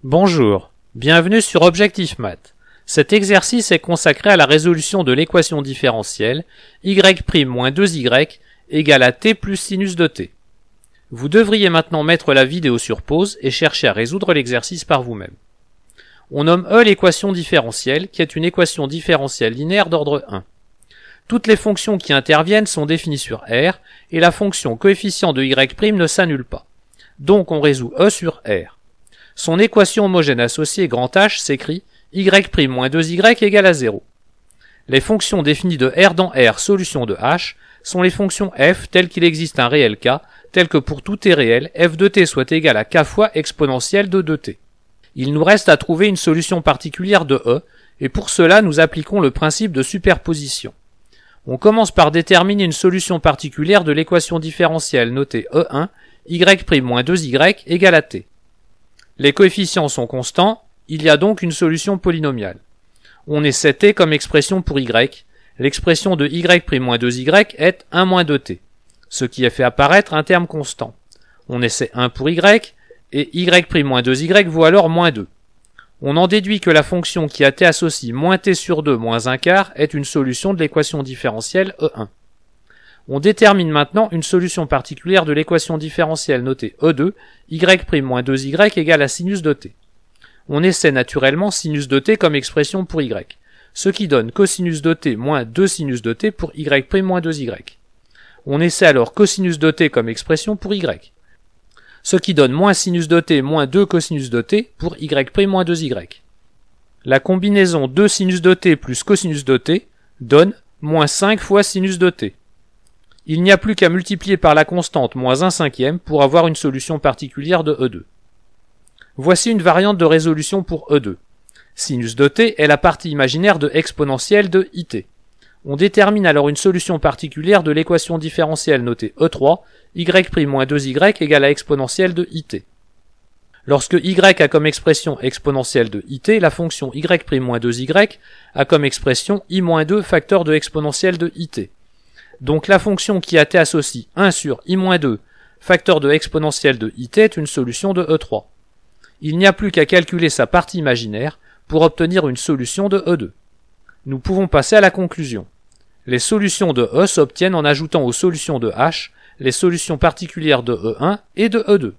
Bonjour, bienvenue sur Objectif Math. Cet exercice est consacré à la résolution de l'équation différentielle y' moins 2y égale à t plus sinus de t. Vous devriez maintenant mettre la vidéo sur pause et chercher à résoudre l'exercice par vous-même. On nomme E l'équation différentielle, qui est une équation différentielle linéaire d'ordre 1. Toutes les fonctions qui interviennent sont définies sur R, et la fonction coefficient de y' ne s'annule pas. Donc on résout E sur R. Son équation homogène associée grand H s'écrit y' moins 2y égale à 0. Les fonctions définies de R dans R, solution de H, sont les fonctions f telles qu'il existe un réel k, tel que pour tout t réel, f de t soit égal à k fois exponentielle de 2t. Il nous reste à trouver une solution particulière de E, et pour cela nous appliquons le principe de superposition. On commence par déterminer une solution particulière de l'équation différentielle notée E1, y' moins 2y égale à t. Les coefficients sont constants, il y a donc une solution polynomiale. On essaie t comme expression pour y, l'expression de y' moins 2y est 1 moins 2t, ce qui a fait apparaître un terme constant. On essaie 1 pour y, et y' moins 2y vaut alors moins 2. On en déduit que la fonction qui a t associe moins t sur 2 moins 1 quart est une solution de l'équation différentielle E1. On détermine maintenant une solution particulière de l'équation différentielle notée E2, y' moins 2y égale à sinus de t. On essaie naturellement sinus de t comme expression pour y, ce qui donne cosinus de t moins 2 sinus de t pour y' moins 2y. On essaie alors cosinus de t comme expression pour y, ce qui donne moins sinus de t moins 2 cosinus de t pour y' moins 2y. La combinaison 2 sinus de t plus cosinus de t donne moins 5 fois sinus de t. Il n'y a plus qu'à multiplier par la constante moins 1/5 pour avoir une solution particulière de E2. Voici une variante de résolution pour E2. Sinus de t est la partie imaginaire de exponentielle de it. On détermine alors une solution particulière de l'équation différentielle notée E3, y' moins 2y égale à exponentielle de it. Lorsque y a comme expression exponentielle de it, la fonction y' moins 2y a comme expression i moins 2 facteur de exponentielle de it. Donc la fonction qui a t associe 1 sur i moins 2 facteur de exponentielle de it est une solution de E3. Il n'y a plus qu'à calculer sa partie imaginaire pour obtenir une solution de E2. Nous pouvons passer à la conclusion. Les solutions de E s'obtiennent en ajoutant aux solutions de H les solutions particulières de E1 et de E2.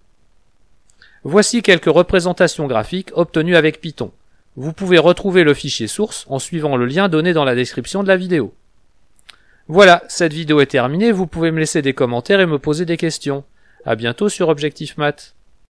Voici quelques représentations graphiques obtenues avec Python. Vous pouvez retrouver le fichier source en suivant le lien donné dans la description de la vidéo. Voilà, cette vidéo est terminée, vous pouvez me laisser des commentaires et me poser des questions. À bientôt sur Objectif Math.